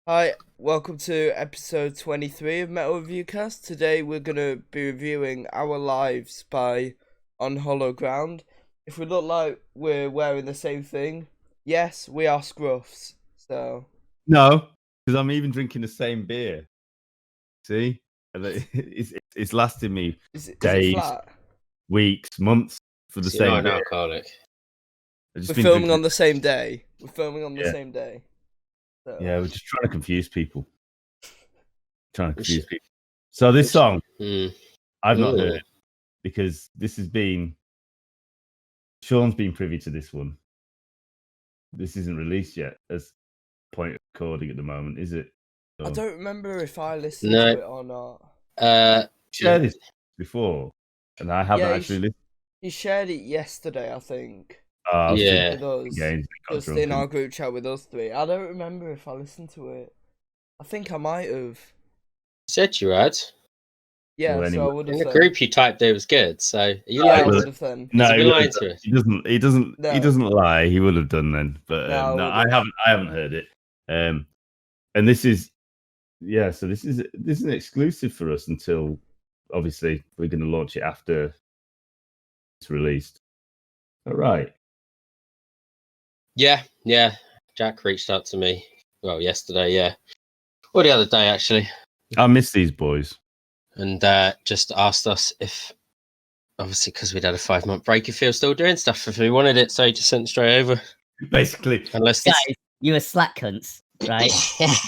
Hi, welcome to episode 23 of Metal Reviewcast. Today we're going to be reviewing Our Lives by On Hollow Ground. If we look like we're wearing the same thing, yes, we are scruffs. So No, because I'm even drinking the same beer. See? It's lasted me is it days, flat? weeks, months for the So you're same not an beer. alcoholic. I've just We're been filming drinking on the same day. We're filming on the Yeah. same day. So. Yeah, we're just trying to confuse people. We should- people. So this song, Mm. I've not heard because this has been... Sean's been privy to this one. This isn't released yet as point of recording at the moment, is it? I So, don't remember if I listened No. to it or not. shared this before, and I haven't actually listened. He shared it yesterday, I think. Yeah. With us. Games, got Just drunk in and- our group chat with us three. I don't remember if I listened to it. I think I might have. Said you had. Yeah, Well, so anyway. I would have In the said. group you typed there was good, so are you Yeah, I lying? would have then. No, Has he been he lying would've to done. us? No. He doesn't lie. He would have done then, but No, no, I I haven't heard it. And this is, so this is an exclusive for us until obviously we're going to launch it after it's released. All right. Yeah. Jack reached out to me. Well, yesterday, yeah. Or the other day, actually. I miss these boys. And just asked us if, obviously, because we'd had a 5-month break, if he was still doing stuff, if we wanted it, so he just sent straight over. Basically, Unless Guys, you were slack cunts, right?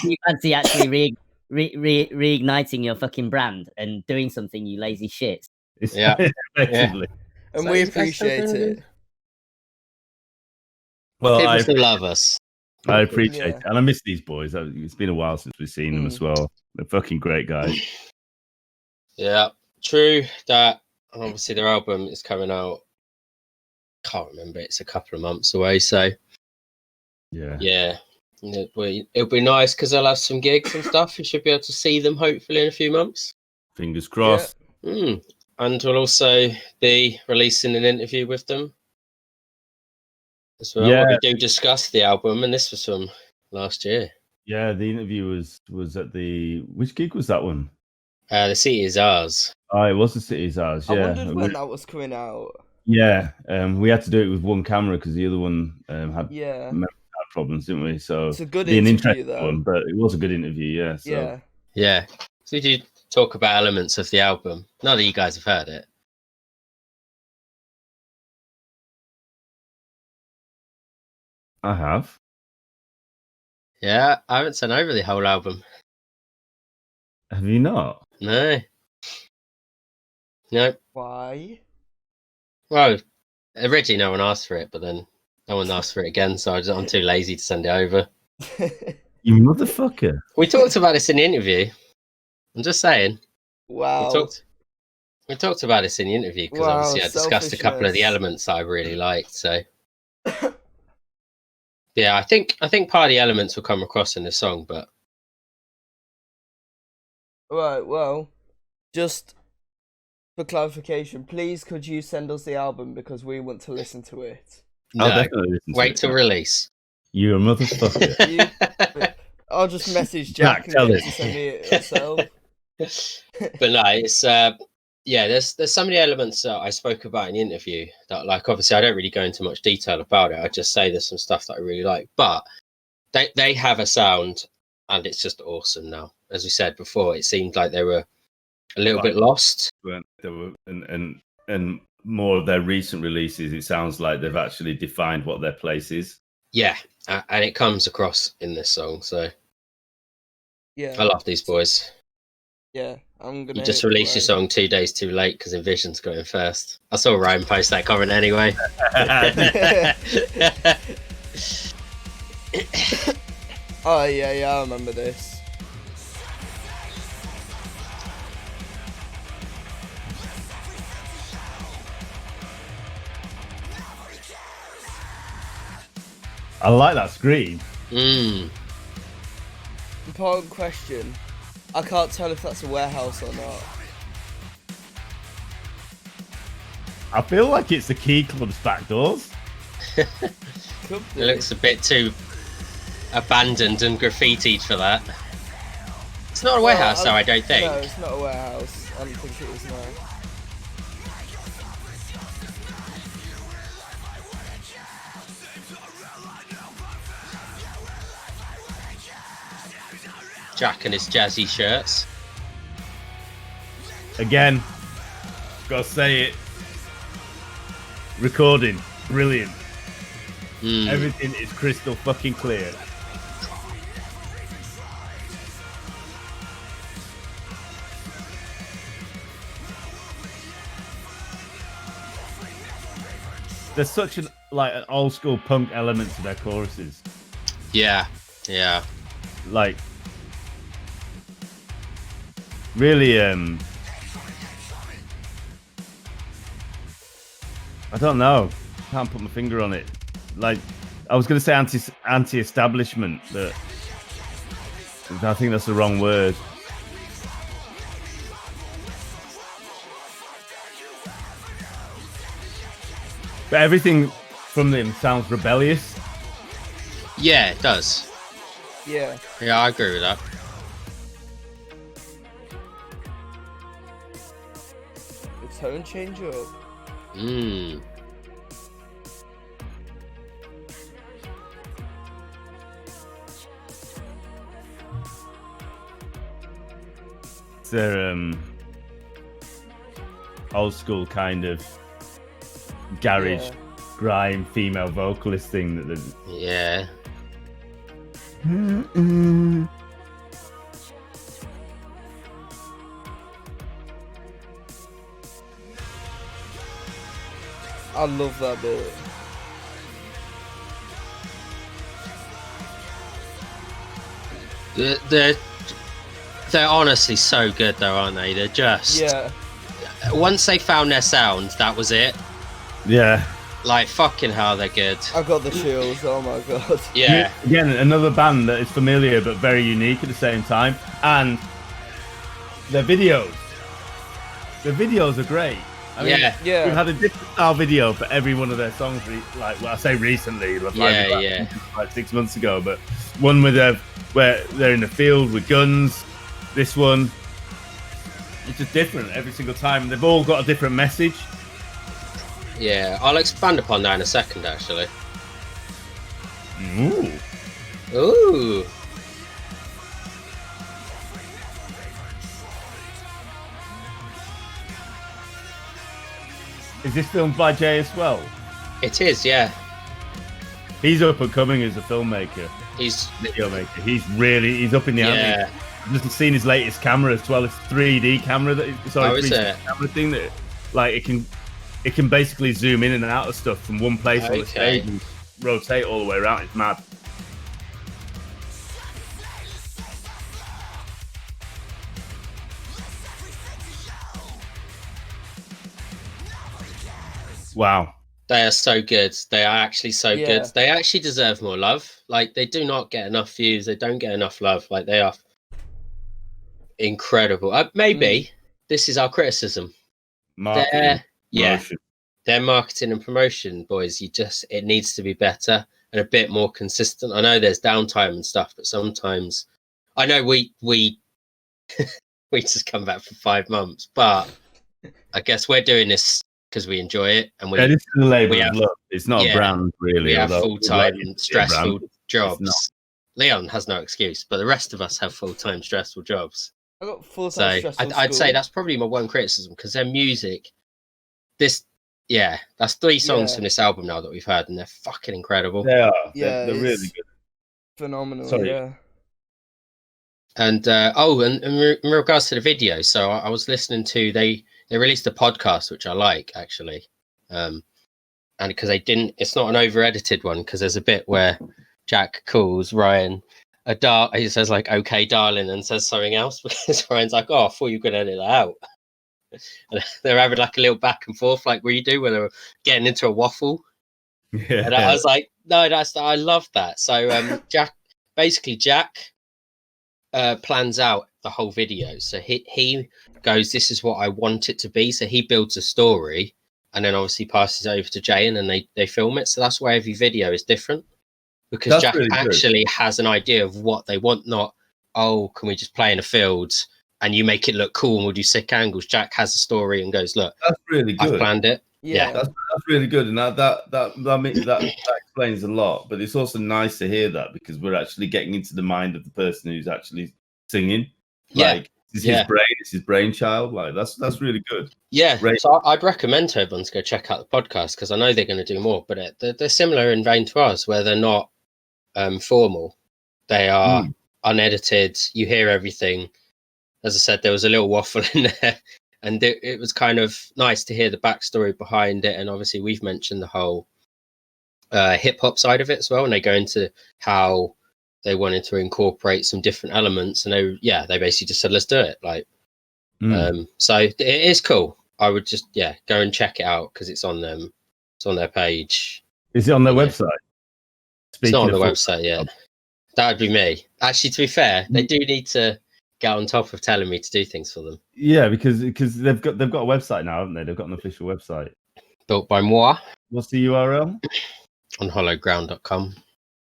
You fancy actually reigniting your fucking brand and doing something, you lazy shits. Yeah. Effectively. And So we you guys still appreciate doing it. Well, people I still love us. appreciate Yeah. it, and I miss these boys. It's been a while since we've seen them as well. They're fucking great guys. Yeah, true that. And obviously, their album is coming out. Can't remember. It's a couple of months away. So Yeah. it'll be nice because they'll have some gigs and stuff. You should be able to see them hopefully in a few months. Fingers crossed. And we'll also be releasing an interview with them as well. Yeah. We do discuss the album, and this was from last year. Yeah, the interview was at the... Which gig was that one? The City Is Ours. Oh, it was the City's Ours, yeah. I wondered when that was coming out. Yeah, we had to do it with one camera because the other one had Yeah. problems, didn't we? So It's a good an interview, interesting though. one, but it was a good interview, yeah. So. Yeah. So we do talk about elements of the album. Not that you guys have heard it. I have. Yeah, I haven't sent over the whole album. Have you not? No. Why? Well, originally no one asked for it, but then no one asked for it again, so I'm too lazy to send it over. You motherfucker. We talked about this in the interview. I'm just saying. Wow. We talked about this in the interview because Wow, obviously I discussed a couple of the selfishness. elements that I really liked. So yeah, I think part of the elements will come across in the song, but Right, well, just for clarification, please could you send us the album because we want to listen to it. I'll no. definitely listen to Wait it. till release. You're a motherfucker. I'll just message Jack and tell get it. him to send me it yourself. But no, it's there's some of the elements that I spoke about in the interview that, like, obviously I don't really go into much detail about it. I just say there's some stuff that I really like, but they have a sound and it's just awesome now. As we said before, it seemed like they were a little bit lost. They were, and more of their recent releases, it sounds like they've actually defined what their place is. Yeah, and it comes across in this song. So Yeah. I love these boys. Yeah, I'm gonna. You just released your song 2 days too late because Envision's got in first. I saw Ryan post that comment anyway. Oh yeah, I remember this. I like that scream. Important question. I can't tell if that's a warehouse or not. I feel like it's the Key Club's back doors. Could It be. looks a bit too abandoned and graffitied for that. It's not a Well, warehouse, though, I don't think. No, it's not a warehouse. I don't think it is, no. Jack and his jazzy shirts. Again, gotta say it. Recording, brilliant. Everything is crystal fucking clear. There's such an old school punk element to their choruses. Yeah. Like, really, I don't know. Can't put my finger on it. Like, I was going to say anti-establishment, but I think that's the wrong word. But everything from them sounds rebellious. Yeah, it does. Yeah. Yeah, I agree with that. The tone change up. It's their old school kind of garage grime female vocalist thing that there's. Yeah. I love that bit. They're honestly so good, though, aren't they? They're just once they found their sound, that was it. Yeah. Like, fucking hell, they're good. I got the chills. Oh my god. Yeah. Again, another band that is familiar but very unique at the same time, and their videos. The videos are great. I mean, we've had a different style video for every one of their songs. Like, well, I say recently, like 6 months ago, but one with where they're in the field with guns. This one, it's just different every single time, and they've all got a different message. Yeah, I'll expand upon that in a second, actually. Ooh. Is this filmed by Jay as well? It is, yeah. He's up and coming as a filmmaker. He's video maker. He's up in the ante. I've just seen his latest camera as well. It's 3D camera camera thing that, like, it can basically zoom in and out of stuff from one place on the stage and rotate all the way around. It's mad. Wow. They are so good. They are actually so good. They actually deserve more love. Like, they do not get enough views. They don't get enough love. Like, they are incredible. Maybe this is our criticism. Marketing, their marketing and promotion, boys. It needs to be better and a bit more consistent. I know there's downtime and stuff, but sometimes I know we we just come back for 5 months, but I guess we're doing this because we enjoy it, and this is a label of love. It's not a brand, really. We have full-time, stressful jobs. Leon has no excuse, but the rest of us have full-time, stressful jobs. I got full-time stressful. I'd say that's probably my one criticism, because their music, that's 3 songs from this album now that we've heard, and they're fucking incredible. They are. They're really good. Phenomenal. Sorry. Yeah. And in regards to the video, so I was listening to they released a podcast which I like, actually, and because it's not an over edited one, because there's a bit where Jack calls Ryan he says, like, okay darling, and says something else, because Ryan's like, oh, I thought you could edit that out. And they're having like a little back and forth, like we do when they're getting into a waffle. And I was like, no, I love that. So Jack plans out the whole video. So he goes, this is what I want it to be. So he builds a story and then obviously passes it over to Jay, and then they film it. So that's why every video is different. because That's Jack really good. actually has an idea of what they want, not, oh, can we just play in a field and you make it look cool and we'll do sick angles. Jack has a story and goes, look, That's really good. I've planned it. Yeah. That's really good, and that explains a lot. But it's also nice to hear that, because we're actually getting into the mind of the person who's actually singing. Like, it's his brain, it's his brainchild. Like, that's really good. Yeah, Right. so I'd recommend to everyone to go check out the podcast, because I know they're going to do more, but they're similar in vein to us, where they're not formal. They are unedited. You hear everything. As I said, there was a little waffle in there, and it was kind of nice to hear the backstory behind it. And obviously, we've mentioned the whole hip hop side of it as well, and they go into how they wanted to incorporate some different elements, and they basically just said, let's do it. Like, so it is cool. I would just go and check it out, because it's on them. It's on their page. Is it on their website? It's not on the website yet. That would be me. Actually, to be fair, they do need to get on top of telling me to do things for them. Yeah, because they've got a website now, haven't they? They've got an official website. Built by moi. What's the URL? On hollowground.com.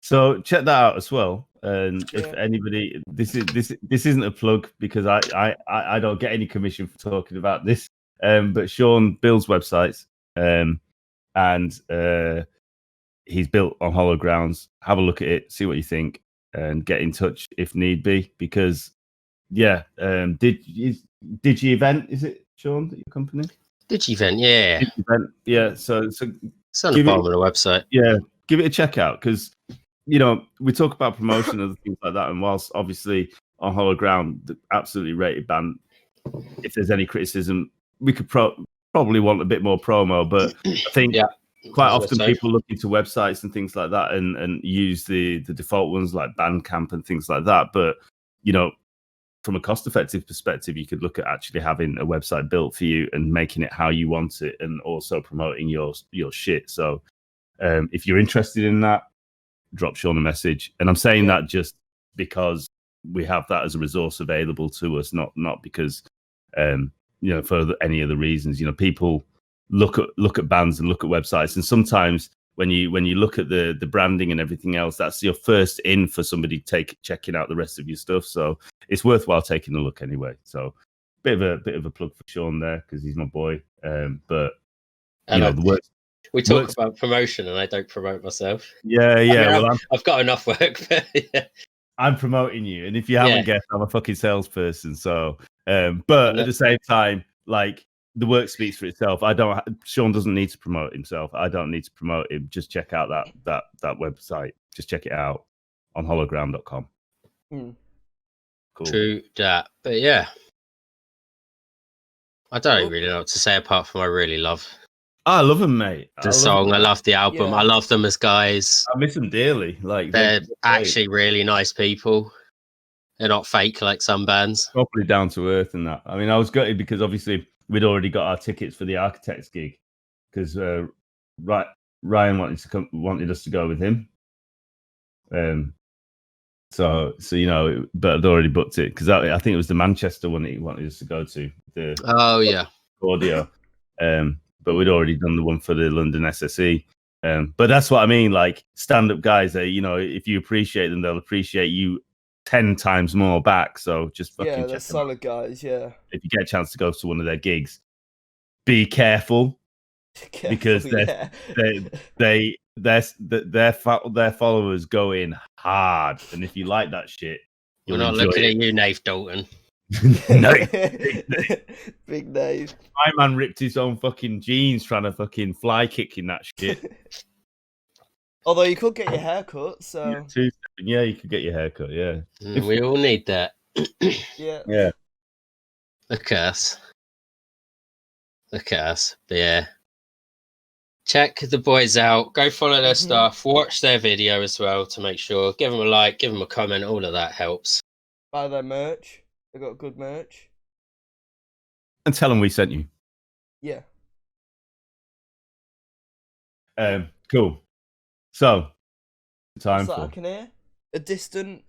So check that out as well. And if anybody, this isn't a plug, because I don't get any commission for talking about this. But Sean builds websites, and he's built on Hollow Grounds. Have a look at it, see what you think, and get in touch if need be. Because DigiEvent, is it, Sean, your company? DigiEvent, yeah. DigiEvent, yeah. So it's on the bottom of the website. Yeah, give it a check out, because we talk about promotion and things like that, and whilst obviously on Hollow Ground, the absolutely rated band, if there's any criticism, we could probably want a bit more promo. But I think quite often people look into websites and things like that and use the default ones like Bandcamp and things like that. But from a cost-effective perspective, you could look at actually having a website built for you and making it how you want it, and also promoting your shit. So if you're interested in that, drop Sean a message. And I'm saying that just because we have that as a resource available to us, not because for any other reasons. People look at bands and look at websites, and sometimes when you look at the branding and everything else, that's your first in for somebody checking out the rest of your stuff. So it's worthwhile taking a look anyway. So bit of a plug for Sean there, because he's my boy. But the work. We talk about promotion, and I don't promote myself. Yeah. I mean, I've got enough work, but I'm promoting you, and if you haven't guessed, I'm a fucking salesperson. So, but at the same time, like, the work speaks for itself. Sean doesn't need to promote himself. I don't need to promote him. Just check out that website. Just check it out on hollowground.com. Cool. True that. But yeah, I don't really know what to say apart from I really love. I love them, mate. The song. I love the album. I love them as guys. I miss them dearly. Like, they're actually really nice people. They're not fake like some bands. Properly down to earth and that. I mean, I was gutted because obviously we'd already got our tickets for the Architects gig, because Ryan wanted us to go with him. So but I'd already booked it, because I think it was the Manchester one that he wanted us to go to. Audio. But we'd already done the one for the London SSE. But that's what I mean. Like, stand-up guys, if you appreciate them, they'll appreciate you 10 times more back. So just fucking check they're solid guys. Yeah. If you get a chance to go to one of their gigs, be careful because their followers go in hard, and if you like that shit, we're not looking at you, Nave Dalton. Big Nave. My man ripped his own fucking jeans trying to fucking fly kick in that shit. Although you could get your hair cut, so you could get your hair cut. Yeah, we all need that. Yeah. Look at us. But yeah, check the boys out. Go follow their stuff. Watch their video as well to make sure. Give them a like. Give them a comment. All of that helps. Buy their merch. They got good merch. And tell them we sent you. Yeah. Cool. So, time for. I can hear a distant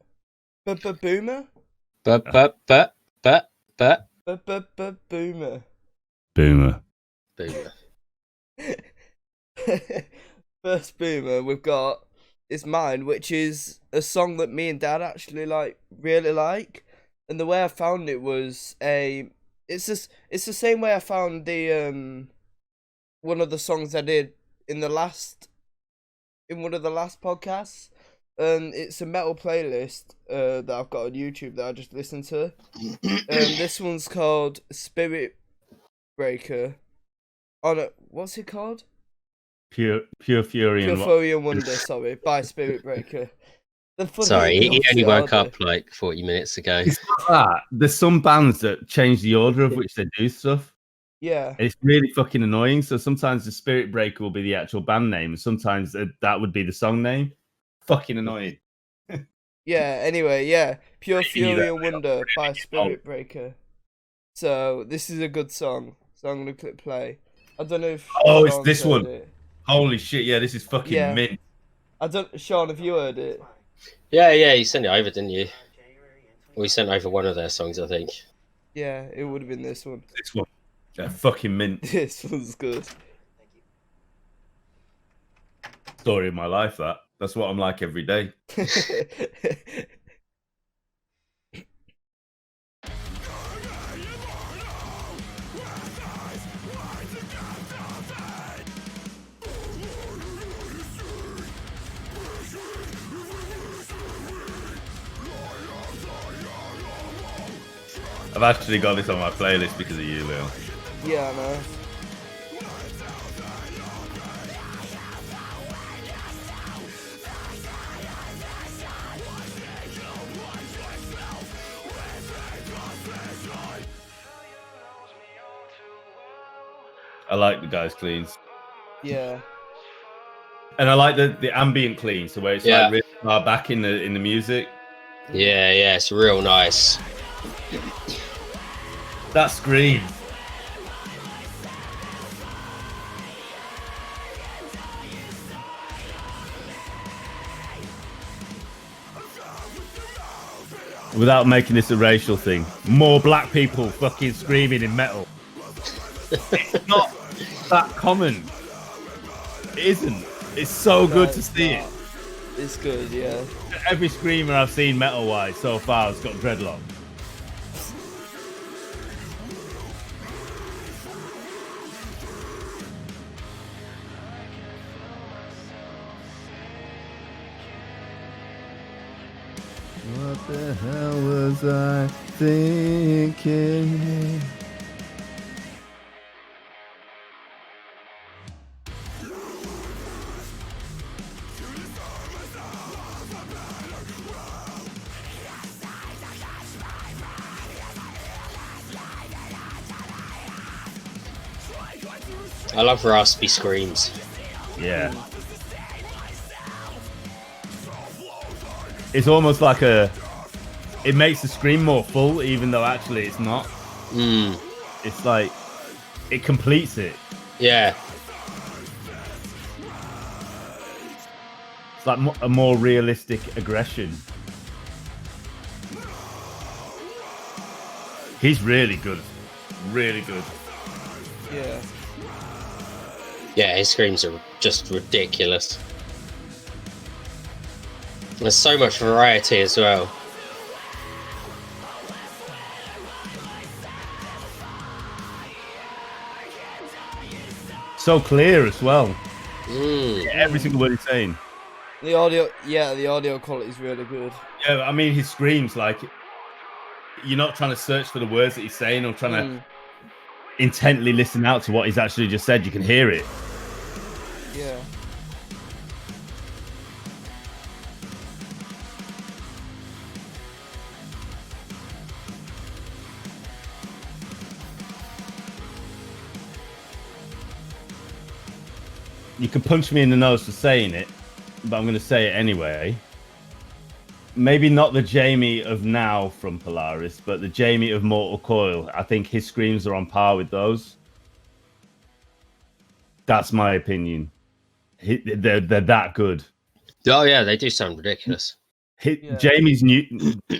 boomer. Boomer. First boomer we've got is mine, which is a song that me and Dad actually really like. And the way I found it was it's the same way I found the one of the songs I did in one of the last podcasts. It's a metal playlist that I've got on YouTube that I just listened to. This one's called Spirit Breaker. Oh no, what's it called? Pure Fury Pure and Fury and Wonder, sorry, by Spirit Breaker. Sorry, he only opposite woke order. up like 40 minutes ago. It's not that. There's some bands that change the order of which they do stuff. Yeah. It's really fucking annoying. So sometimes the Spirit Breaker will be the actual band name, and sometimes that would be the song name. Fucking annoying. Yeah, anyway, yeah. Pure Maybe Fury that and Wonder by Spirit Breaker. So, this is a good song. So, I'm going to click play. I don't know if Oh, it's Sean's this heard one. it. Holy shit, yeah, this is fucking Yeah. mint. Sean, have you heard it? Yeah, you sent it over, didn't you? We sent over one of their songs, I think. Yeah, it would have been this one. This one. Yeah, fucking mint. This one's good. Story of my life, that. That's what I'm like every day. I've actually got this on my playlist because of you, Lil. Yeah, I know. I like the guy's cleans. Yeah. And I like the ambient clean, so where it's like really far back in the music. Yeah, it's real nice. That scream. Without making this a racial thing, more black people fucking screaming in metal. It's not that common. It isn't. It's so good to see it. It's good, yeah. Every screamer I've seen metal-wise so far has got dreadlocks. What the hell was I thinking? I love raspy screams. Yeah. It's almost like it makes the scream more full, even though actually it's not. It's like, it completes it. Yeah. It's like a more realistic aggression. He's really good. Really good. Yeah. Yeah, his screams are just ridiculous. There's so much variety as well. So clear as well. Mm. Every single word he's saying. The audio quality is really good. Yeah, I mean, his screams, like, you're not trying to search for the words that he's saying or trying to intently listen out to what he's actually just said. You can hear it. Yeah. You can punch me in the nose for saying it, but I'm going to say it anyway. Maybe not the Jamie of now from Polaris, but the Jamie of Mortal Coil. I think his screams are on par with those. That's my opinion. They're that good. Oh yeah, they do sound ridiculous. Jamie's new.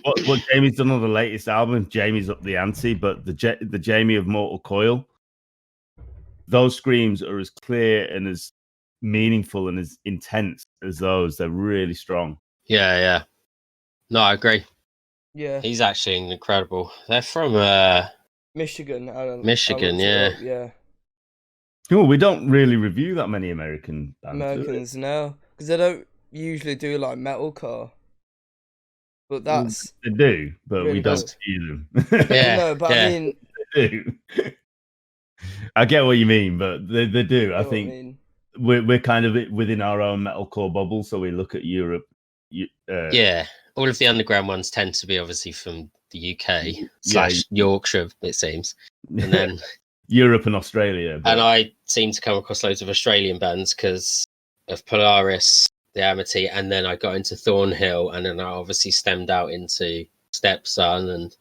What Jamie's done on the latest album, Jamie's up the ante. But the Jamie of Mortal Coil, those screams are as clear and as meaningful and as intense as those. They're really strong. Yeah. No, I agree. Yeah. He's actually incredible. They're from Michigan. Michigan, Yeah. Cool. We don't really review that many American bands, do we? Americans, no, because they don't usually do like metalcore. But Well, that's they do, but really we don't good. review them. Yeah. No, but yeah. I mean, They do. I get what you mean, but they do. you know I what think mean? we're kind of within our own metalcore bubble, so we look at Europe. Yeah, all of the underground ones tend to be obviously from the UK / Yorkshire, it seems, and then Europe and Australia. But... And I seem to come across loads of Australian bands because of Polaris, the Amity, and then I got into Thornhill, and then I obviously stemmed out into Stepson and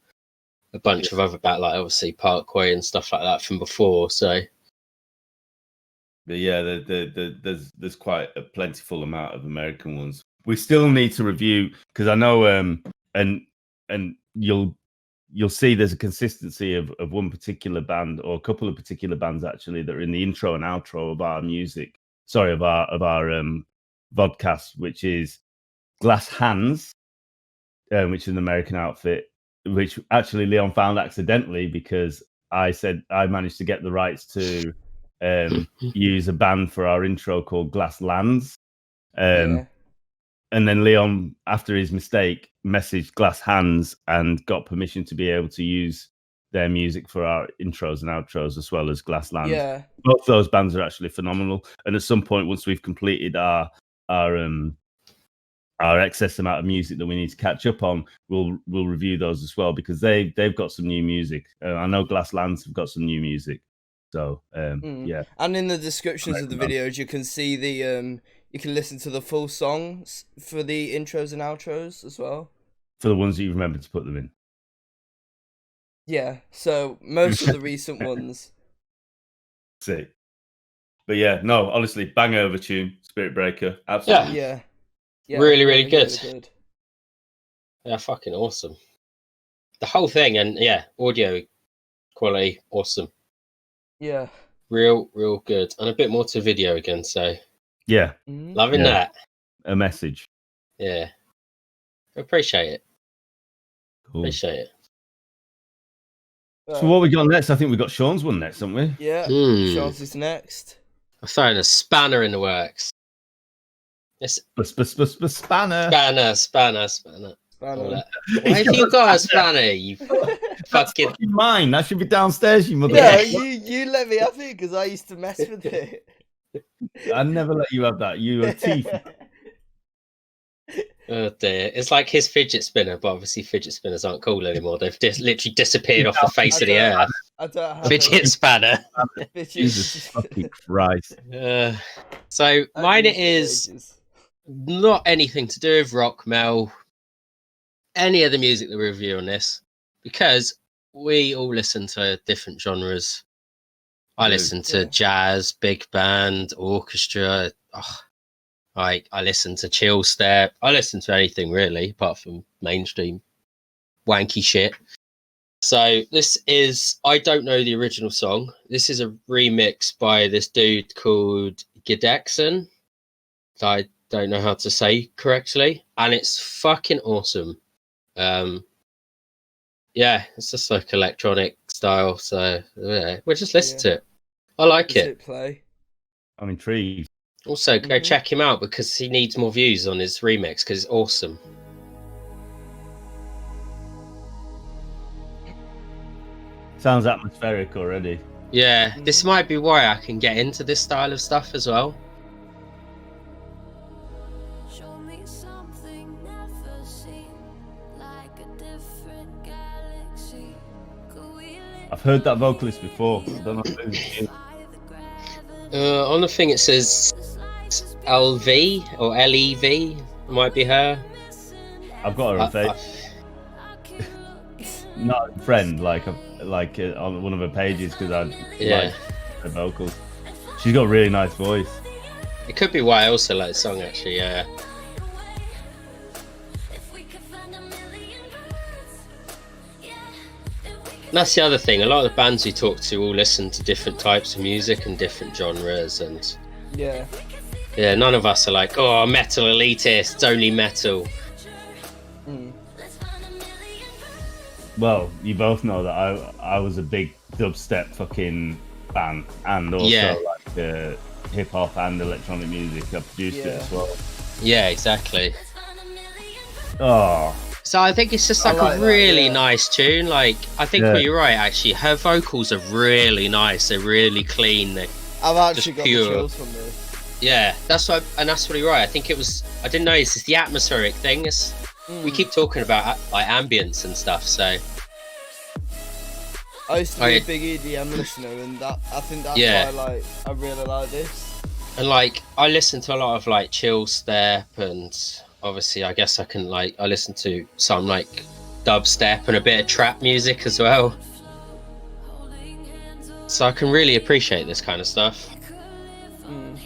a bunch of other bands, like obviously Parkway and stuff like that from before. So, but yeah, there's quite a plentiful amount of American ones. We still need to review because I know, and you'll see there's a consistency of one particular band or a couple of particular bands actually that are in the intro and outro of our music. Sorry, of our vodcast, which is Glass Hands, which is an American outfit, which actually Leon found accidentally because I said I managed to get the rights to use a band for our intro called Glass Lands. And then Leon, after his mistake, messaged Glass Hands and got permission to be able to use their music for our intros and outros as well as Glass Lands. Yeah. Both those bands are actually phenomenal. And at some point, once we've completed our excess amount of music that we need to catch up on, we'll review those as well because they've got some new music. I know Glass Lands have got some new music. So yeah. And in the descriptions of the videos, you can see the you can listen to the full songs for the intros and outros as well. For the ones that you remember to put them in. Yeah, so most of the recent ones. See. But yeah, no, honestly, bang over tune, Spirit Breaker. Absolutely. Yeah. Really good. Really good. Yeah, fucking awesome. The whole thing, and yeah, audio quality, awesome. Yeah. Real good. And a bit more to video again, so yeah. Loving that. A message. Yeah. Appreciate it. Cool. Appreciate it. So what we got next? I think we got Sean's one next, haven't we? Yeah. Sean's is next. I'm throwing a spanner in the works. It's spanner. Spanner. Why have you got a spanner? You fucking mine. That should be downstairs, you mother. Yeah, you let me have it because I used to mess with it. I never let you have that. You are teeth. Oh dear. It's like his fidget spinner, but obviously fidget spinners aren't cool anymore. They've just literally disappeared off the face of the earth. I don't have Fidget spanner. Jesus fucking Christ. So mine is not anything to do with rock, Mel, any of the music that we review on this, because we all listen to different genres. I listen to jazz, big band, orchestra. I listen to chill step. I listen to anything really, apart from mainstream wanky shit. So this is, I don't know the original song. This is a remix by this dude called GIDEXEN. I don't know how to say correctly, and it's fucking awesome. Yeah, it's just like electronic style. So yeah, we'll just listen to it. I like it. Play. I'm intrigued. Also, go check him out because he needs more views on his remix because it's awesome. Sounds atmospheric already. Yeah, this might be why I can get into this style of stuff as well. I've heard that vocalist before. I don't know who. On the thing it says LV or LEV. It might be her. I've got her on face. Not a friend, like on one of her pages because I like her vocals. She's got a really nice voice. It could be why I also like the song actually. Yeah. That's the other thing. A lot of the bands we talk to all listen to different types of music and different genres, and Yeah, none of us are like, oh, metal elitists, only metal. Mm. Well, you both know that I was a big dubstep fucking fan, and also Yeah. like hip hop and electronic music. I produced it as well. Yeah, exactly. Oh, So I think it's just I like, like a that, really yeah. nice tune. Like, I think Yeah. you're right, actually. Her vocals are really nice. They're really clean. I've actually Just got pure. the chills from this. Yeah, that's what, and that's what you're right. I think it was. I didn't notice it's the atmospheric thing. It's, we keep talking about like ambience and stuff. So I used to be a big EDM listener, and that I think that's Yeah. why I really like this. and like I listen to a lot of like chill step, and obviously I guess I listen to some like dubstep and a bit of trap music as well. So I can really appreciate this kind of stuff. Mm.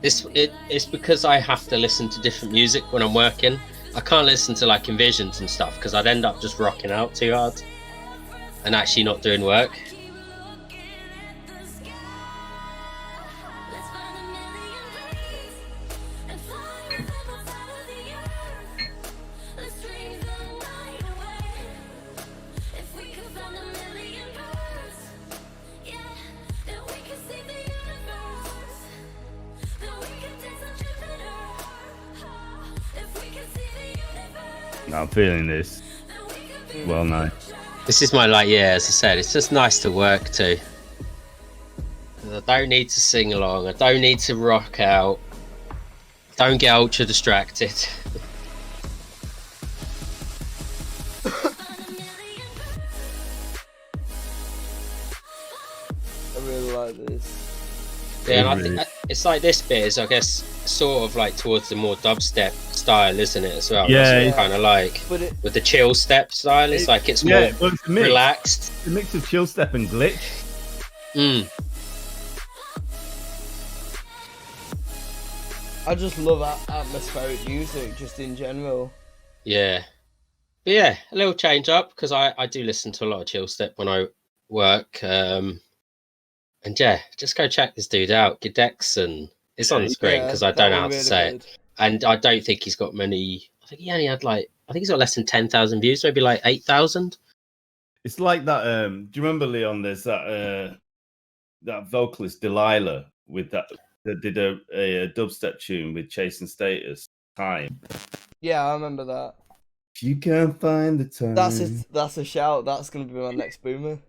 It's because I have to listen to different music when I'm working. I can't listen to like Envisions and stuff because I'd end up just rocking out too hard and actually not doing work. I'm feeling this. Well, no. This is my as I said, it's just nice to work to. I don't need to sing along. I don't need to rock out. Don't get ultra distracted. I really like this. Yeah, and I think it's like this bit is, I guess, sort of like towards the more dubstep style, isn't it, as well? Yeah, That's kind of like But it, with the chill step style. It's like it's more well, it's a mix. relaxed. It's a mix of chill step and glitch. Mm. I just love atmospheric music, just in general. Yeah, but yeah, a little change up because I do listen to a lot of chill step when I work. And yeah, just go check this dude out. GIDEXEN. It's on the screen because I don't know how to say it. And I don't think he's got many. I think he only had I think he's got less than 10,000 views, maybe like 8,000. It's like that. Do you remember, Leon? There's that that vocalist Delilah with that did a dubstep tune with Chase and Status. Time. Yeah, I remember that. If you can't find the time. That's a shout. That's gonna be my next boomer.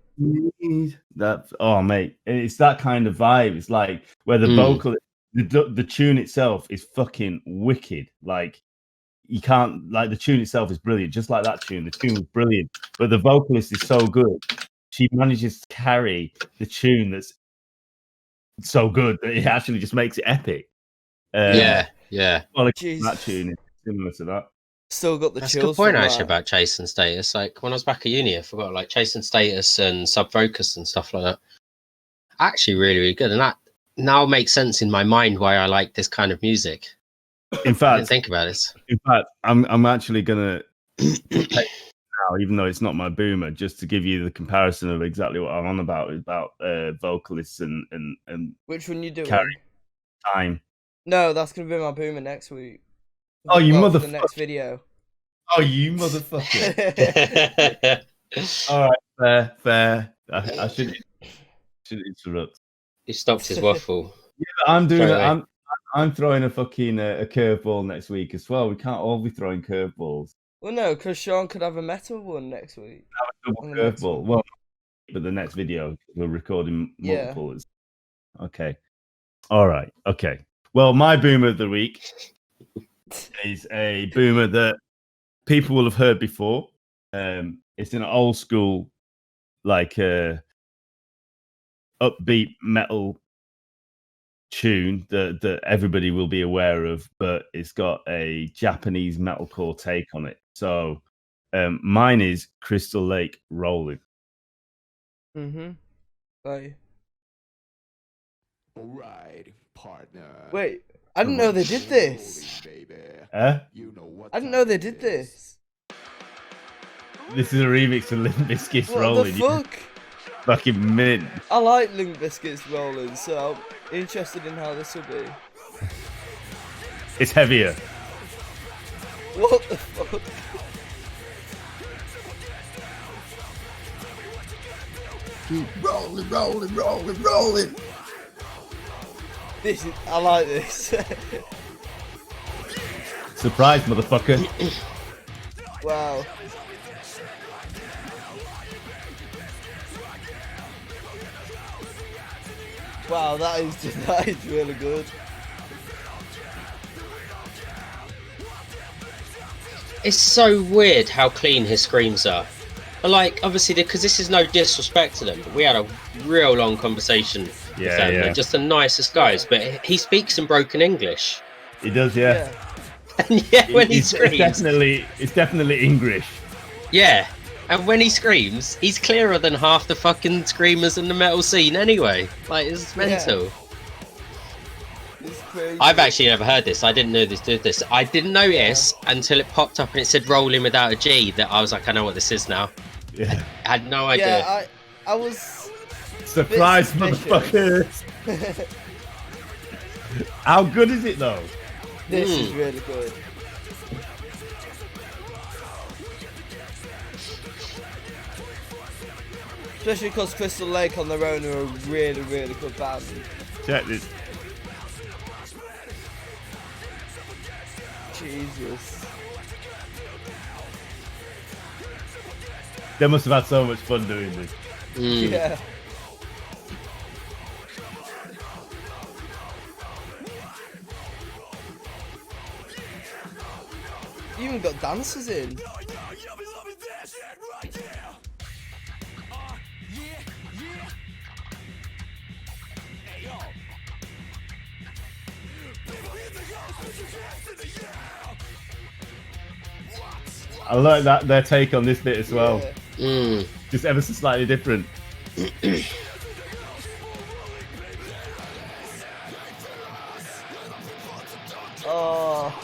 That mate, it's that kind of vibe. It's like where the vocal, the tune itself is fucking wicked. Like you can't like the tune itself is brilliant, just like that tune. The tune was brilliant, but the vocalist is so good. She manages to carry the tune that's so good that it actually just makes it epic. Yeah. Well, Jeez. that tune is similar to that. Still got the That's a chills. good point from actually that. about Chase and Status. Like when I was back at uni, I forgot like Chase and Status and Sub Focus and stuff like that. Actually, really, really good, and that now makes sense in my mind why I like this kind of music. In I fact, didn't think about it. In fact, I'm actually gonna now, even though it's not my boomer, just to give you the comparison of exactly what I'm on about vocalists and Which one you doing? Carry. Time. No, that's gonna be my boomer next week. Oh, you for the motherfucker! next video. Oh, you motherfucker! All right, fair. I should interrupt. He stopped his waffle. Yeah, I'm doing. Sorry. I'm throwing a fucking a curveball next week as well. We can't all be throwing curveballs. Well, no, because Sean could have a metal one next week. Have a double On the next curveball. one. Well, but the next video we're recording Yeah. multiple. Okay. All right. Okay. Well, my boomer of the week is a boomer that people will have heard before. It's an old school, like upbeat metal tune that everybody will be aware of, but it's got a Japanese metalcore take on it. So mine is Crystal Lake Rolling. Right. All right, partner. Wait, I didn't know they did this. Eh? You know what I didn't know they did this. This is a remix of Limp Bizkit's What Rolling. the fuck? Fucking mint. I like Limp Bizkit's Rolling, so I'm interested in how this will be. It's heavier. What the fuck? Keep rolling, rolling, rolling, rolling. I like this. Surprise, motherfucker. Wow. Wow, that is really good. It's so weird how clean his screams are. But like, obviously, because this is no disrespect to them, but we had a real long conversation with them. Yeah. They're just the nicest guys, but he speaks in broken English. He does, yeah. And yeah, when he screams, it's definitely English. yeah. And when he screams, he's clearer than half the fucking screamers in the metal scene anyway. Like, it's mental. It's crazy. I've actually never heard this. I didn't know this did this. I didn't notice until it popped up and it said rolling without a G that I was like, I know what this is now. Yeah. I had no idea. Yeah, I was Surprise, suspicious. motherfuckers. How good is it, though? This is really good. Especially because Crystal Lake on their own are a really, really good band. Check this. Jesus. They must have had so much fun doing this. Yeah. You even got dancers in. I like that their take on this bit as well. Yeah. Just ever so slightly different. Oh.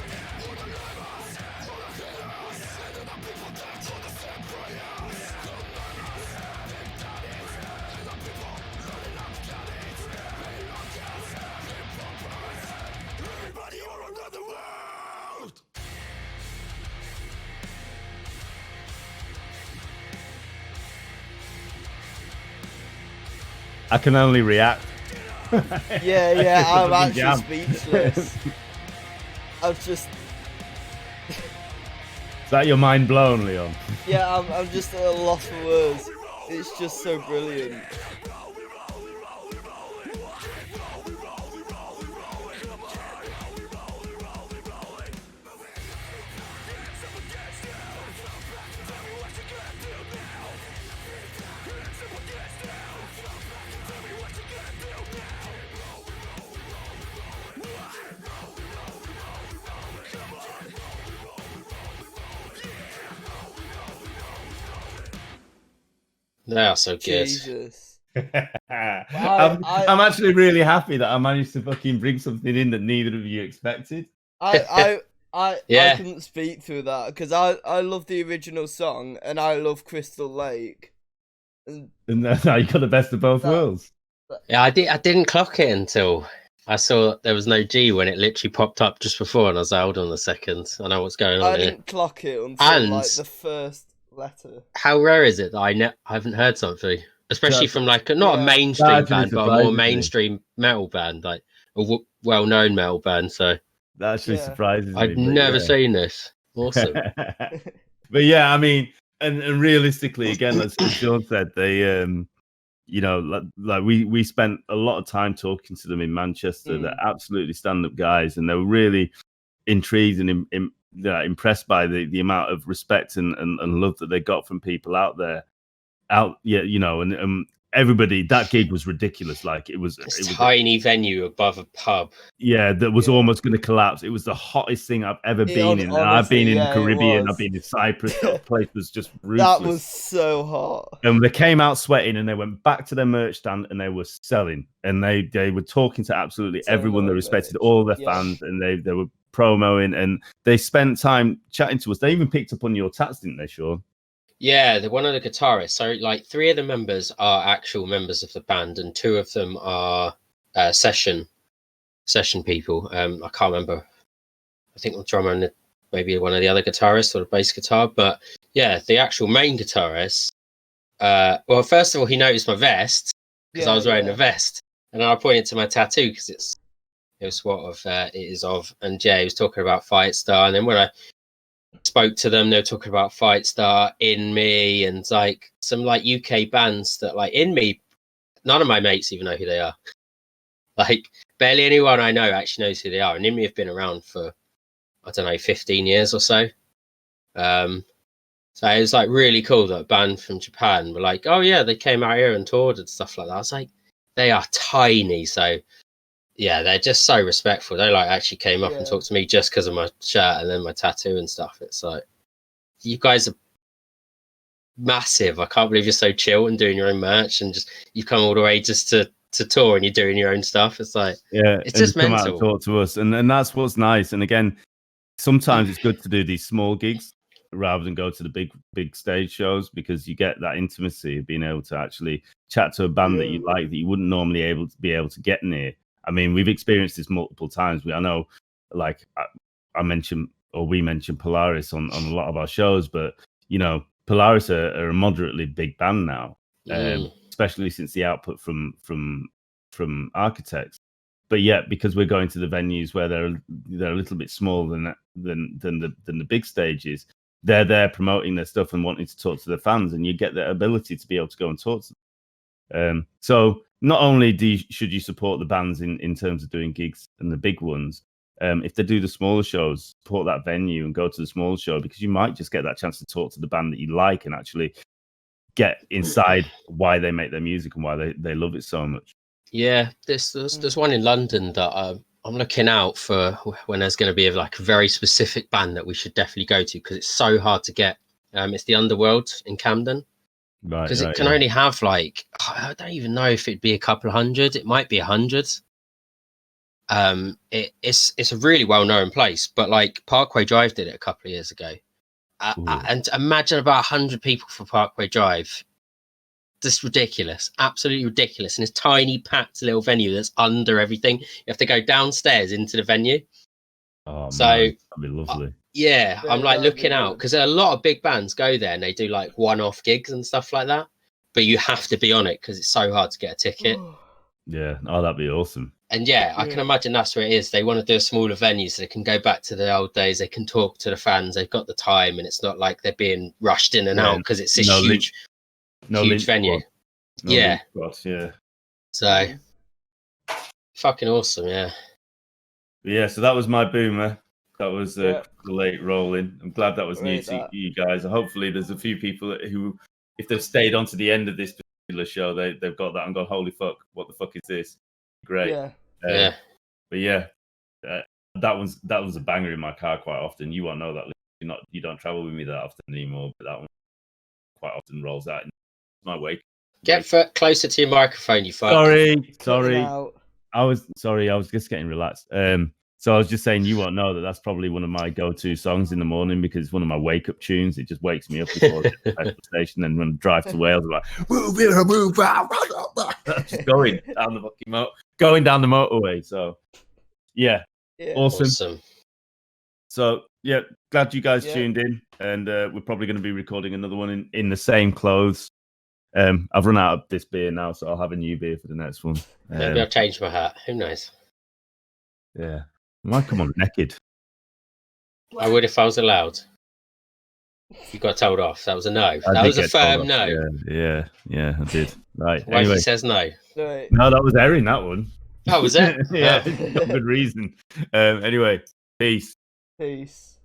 I can only react. Yeah, I'm Fucking jam. actually speechless. I've just, Is that your mind blown, Leon? yeah, I'm just at a loss for words. It's just so brilliant. They are so good. Jesus. I'm actually really happy that I managed to fucking bring something in that neither of you expected. I Yeah. couldn't speak through that because I love the original song and I love Crystal Lake. And And now you got the best of both worlds. Yeah, I didn't clock it until I saw there was no G when it literally popped up just before, and I was like, hold on a second, I know what's going on I here. didn't clock it until And- like the first letter. How rare is it that I haven't heard something, especially from like not Yeah. a mainstream That actually band, but a surprises more me. mainstream metal band, like a well-known metal band. So That actually Yeah. surprises me. I'd but never yeah. seen this. Awesome. But yeah, I mean, and realistically, again, as Sean said, they, you know, like we spent a lot of time talking to them in Manchester. They're absolutely stand-up guys, and they were really intrigued and impressed by the amount of respect and love that they got from people out there. You know, and everybody. That gig was ridiculous. Like it was Tiny venue above a pub. Yeah, that was almost going to collapse. It was the hottest thing I've ever been in. And I've been in the honestly, yeah, it Caribbean. was. I've been in Cyprus. That place was just ruthless. That was so hot. And they came out sweating, and they went back to their merch stand, and they were selling. And they were talking to absolutely Selling everyone. They all respected merch. all their Yeah. fans, and they were promoing, and they spent time chatting to us. They even picked up on your tats, didn't they, Sean? Yeah, they're one of the guitarists. So like 3 of the members are actual members of the band, and 2 of them are session people. I can't remember I think the drummer and maybe one of the other guitarists or the bass guitar. But yeah, the actual main guitarist. Well, first of all, he noticed my vest because I was wearing a vest, and then I pointed to my tattoo because it was what of it is of. And yeah, he was talking about Fightstar, and then when I spoke to them, they were talking about Fightstar, In Me, and like some like UK bands that like In Me. None of my mates even know who they are. Like barely anyone I know actually knows who they are, and In Me have been around for I don't know 15 years or so. So it was like really cool that a band from Japan were like, oh yeah, they came out here and toured and stuff like that. I was like, they are tiny, so yeah, they're just so respectful. They like actually came up and talked to me just because of my shirt and then my tattoo and stuff. It's like, you guys are massive. I can't believe you're so chill and doing your own merch and just you've come all the way just to tour and you're doing your own stuff. It's like, it's just come mental. out and talk to us, and that's what's nice. And again, sometimes it's good to do these small gigs rather than go to the big stage shows, because you get that intimacy of being able to actually chat to a band that you like that you wouldn't normally be able to get near. I mean, we've experienced this multiple times. I know, like I mentioned, or we mentioned Polaris on a lot of our shows, but you know, Polaris are a moderately big band now, especially since the output from Architects. But yet, because we're going to the venues where they're a little bit smaller than the big stages, they're there promoting their stuff and wanting to talk to the fans, and you get the ability to be able to go and talk to them. So not only should you support the bands in terms of doing gigs and the big ones, if they do the smaller shows, support that venue and go to the smaller show, because you might just get that chance to talk to the band that you like and actually get inside why they make their music and why they love it so much. Yeah, there's one in London that I'm looking out for when there's going to be like a very specific band that we should definitely go to, because it's so hard to get. It's the Underworld in Camden, because it can only have like, I don't even know if it'd be a couple of hundred. It might be 100. It's a really well known place, but like Parkway Drive did it a couple of years ago, and imagine about 100 people for Parkway Drive. Just ridiculous, absolutely ridiculous. And this tiny packed little venue that's under everything. You have to go downstairs into the venue. Oh, so man, that'd be lovely. I'm like looking out, because a lot of big bands go there and they do like one-off gigs and stuff like that. But you have to be on it because it's so hard to get a ticket. Yeah, that'd be awesome. And I can imagine that's where it is. They want to do a smaller venue so they can go back to the old days. They can talk to the fans. They've got the time, and it's not like they're being rushed in and out because it's this huge venue. Yeah. So fucking awesome. Yeah, so that was my boomer. That was the late rolling. I'm glad that was new to you guys. Hopefully there's a few people who, if they've stayed on to the end of this particular show, they've got that and gone, holy fuck, what the fuck is this? Great. But that was a banger in my car quite often. You won't know that. You don't travel with me that often anymore, but that one quite often rolls out in my wake. Get closer to your microphone, you fuck. Sorry. I was just getting relaxed. So I was just saying, you won't know that that's probably one of my go-to songs in the morning, because it's one of my wake-up tunes. It just wakes me up before I get to the station. And when I drive to Wales, I'm like, move, just going down the motorway. So yeah. Awesome. So yeah, glad you guys tuned in, and we're probably going to be recording another one in the same clothes. I've run out of this beer now, so I'll have a new beer for the next one. Maybe I'll change my hat. Who knows? Yeah. I might come on naked. I would if I was allowed. You got told off. That was a no. That was a firm no. Yeah, I did. Right. Why anyway. He says no? No, that was Erin, that one. Oh, was it? Yeah, no good reason. Anyway, peace. Peace.